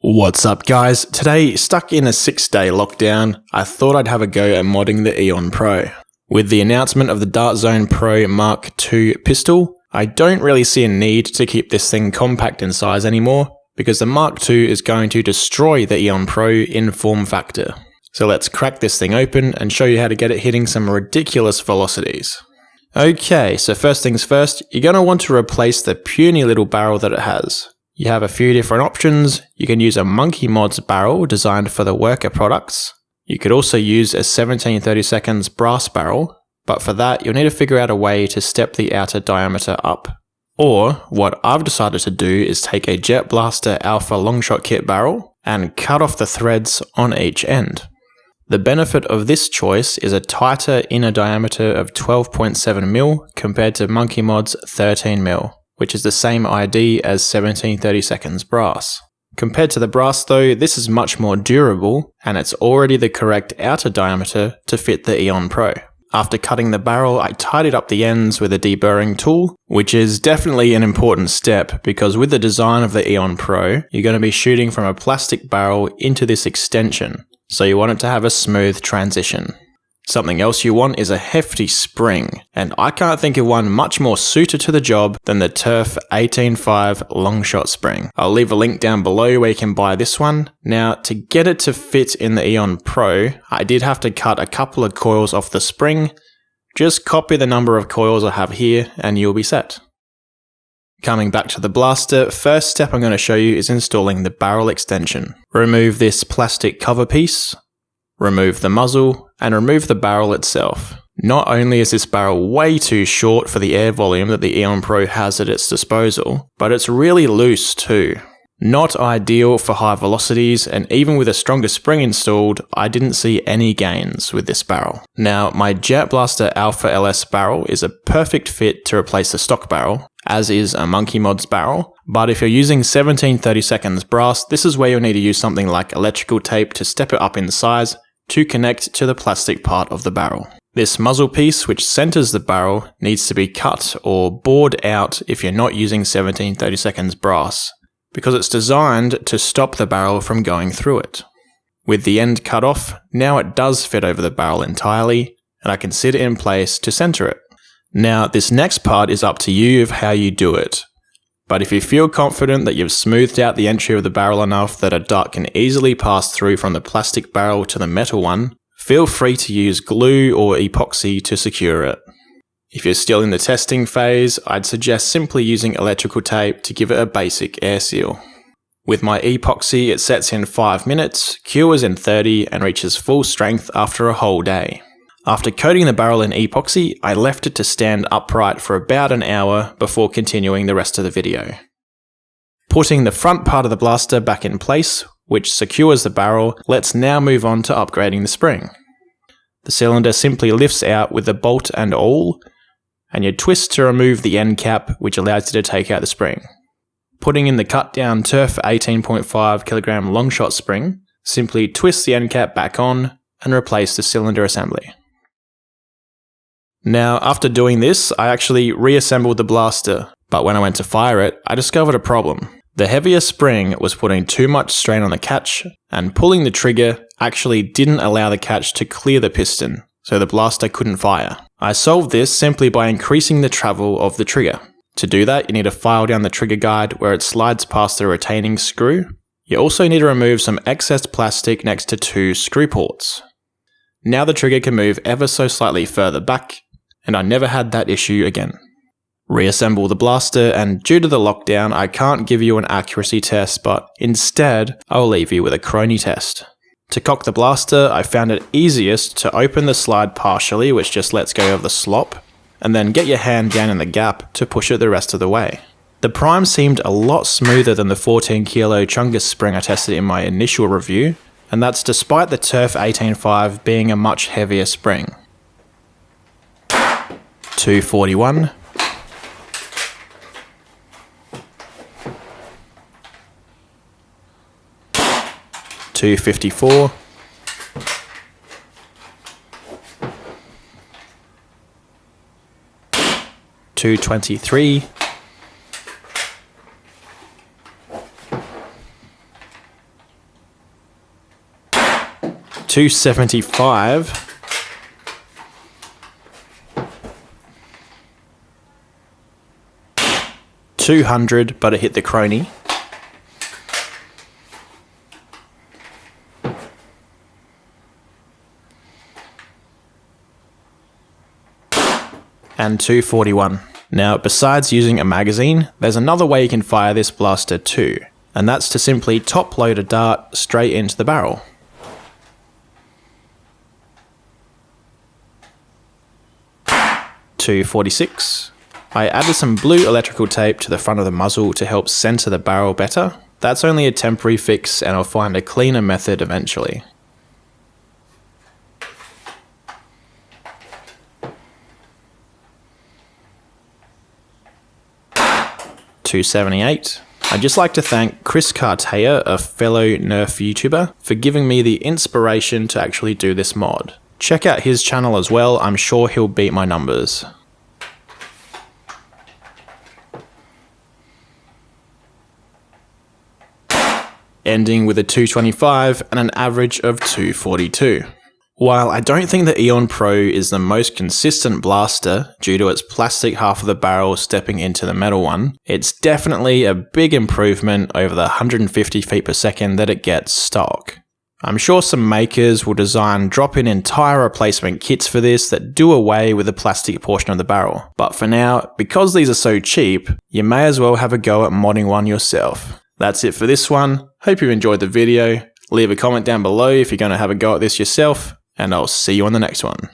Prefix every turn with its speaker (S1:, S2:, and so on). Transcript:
S1: What's up guys? Today, stuck in a 6-day lockdown, I thought I'd have a go at modding the Aeon Pro. With the announcement of the Dart Zone Pro Mark II pistol, I don't really see a need to keep this thing compact in size anymore, because the Mark II is going to destroy the Aeon Pro in form factor. So let's crack this thing open and show you how to get it hitting some ridiculous velocities. Okay, so first things first, you're going to want to replace the puny little barrel that it has. You have a few different options. You can use a Monkey Mods barrel designed for the worker products. You could also use a 1732 brass barrel, but for that you'll need to figure out a way to step the outer diameter up. Or, what I've decided to do is take a Jet Blaster Alpha Longshot kit barrel and cut off the threads on each end. The benefit of this choice is a tighter inner diameter of 12.7mm compared to Monkey Mods 13mm. Which is the same ID as 1732 brass. Compared to the brass though, this is much more durable, and it's already the correct outer diameter to fit the Aeon Pro. After cutting the barrel, I tidied up the ends with a deburring tool, which is definitely an important step because with the design of the Aeon Pro, you're going to be shooting from a plastic barrel into this extension, so you want it to have a smooth transition. Something else you want is a hefty spring, and I can't think of one much more suited to the job than the Turf 18.5 Longshot spring. I'll leave a link down below where you can buy this one. Now, to get it to fit in the Aeon Pro, I did have to cut a couple of coils off the spring. Just copy the number of coils I have here and you'll be set. Coming back to the blaster, first step I'm going to show you is installing the barrel extension. Remove this plastic cover piece. Remove the muzzle, and remove the barrel itself. Not only is this barrel way too short for the air volume that the Aeon Pro has at its disposal, but it's really loose too. Not ideal for high velocities, and even with a stronger spring installed, I didn't see any gains with this barrel. Now, my Jet Blaster Alpha LS barrel is a perfect fit to replace the stock barrel, as is a Monkey Mods barrel, but if you're using 1732 brass, this is where you'll need to use something like electrical tape to step it up in size, to connect to the plastic part of the barrel. This muzzle piece, which centers the barrel, needs to be cut or bored out if you're not using 1732 brass, because it's designed to stop the barrel from going through it. With the end cut off, now it does fit over the barrel entirely, and I can sit it in place to center it. Now, this next part is up to you of how you do it. But if you feel confident that you've smoothed out the entry of the barrel enough that a dart can easily pass through from the plastic barrel to the metal one, feel free to use glue or epoxy to secure it. If you're still in the testing phase, I'd suggest simply using electrical tape to give it a basic air seal. With my epoxy, it sets in 5 minutes, cures in 30, and reaches full strength after a whole day. After coating the barrel in epoxy, I left it to stand upright for about an hour before continuing the rest of the video. Putting the front part of the blaster back in place, which secures the barrel, let's now move on to upgrading the spring. The cylinder simply lifts out with the bolt and awl, and you twist to remove the end cap, which allows you to take out the spring. Putting in the cut down Turf 18.5kg Longshot spring, simply twist the end cap back on and replace the cylinder assembly. Now, after doing this, I actually reassembled the blaster, but when I went to fire it, I discovered a problem. The heavier spring was putting too much strain on the catch, and pulling the trigger actually didn't allow the catch to clear the piston, so the blaster couldn't fire. I solved this simply by increasing the travel of the trigger. To do that, you need to file down the trigger guide where it slides past the retaining screw. You also need to remove some excess plastic next to 2 screw ports. Now the trigger can move ever so slightly further back, and I never had that issue again. Reassemble the blaster, and due to the lockdown, I can't give you an accuracy test, but instead, I'll leave you with a crony test. To cock the blaster, I found it easiest to open the slide partially, which just lets go of the slop, and then get your hand down in the gap to push it the rest of the way. The prime seemed a lot smoother than the 14kg Chungus spring I tested in my initial review, and that's despite the Turf 18.5 being a much heavier spring. 241, 254, 223, 275. $200, but it hit the crony. And $241. Now, besides using a magazine, there's another way you can fire this blaster too, and that's to simply top load a dart straight into the barrel. $246. I added some blue electrical tape to the front of the muzzle to help center the barrel better. That's only a temporary fix, and I'll find a cleaner method eventually. $278. I'd just like to thank Chris Cartaya, a fellow Nerf YouTuber, for giving me the inspiration to actually do this mod. Check out his channel as well, I'm sure he'll beat my numbers. Ending with a 225 and an average of 242. While I don't think the Aeon Pro is the most consistent blaster due to its plastic half of the barrel stepping into the metal one, it's definitely a big improvement over the 150 feet per second that it gets stock. I'm sure some makers will design drop-in entire replacement kits for this that do away with the plastic portion of the barrel, but for now, because these are so cheap, you may as well have a go at modding one yourself. That's it for this one. Hope you enjoyed the video. Leave a comment down below if you're going to have a go at this yourself, and I'll see you on the next one.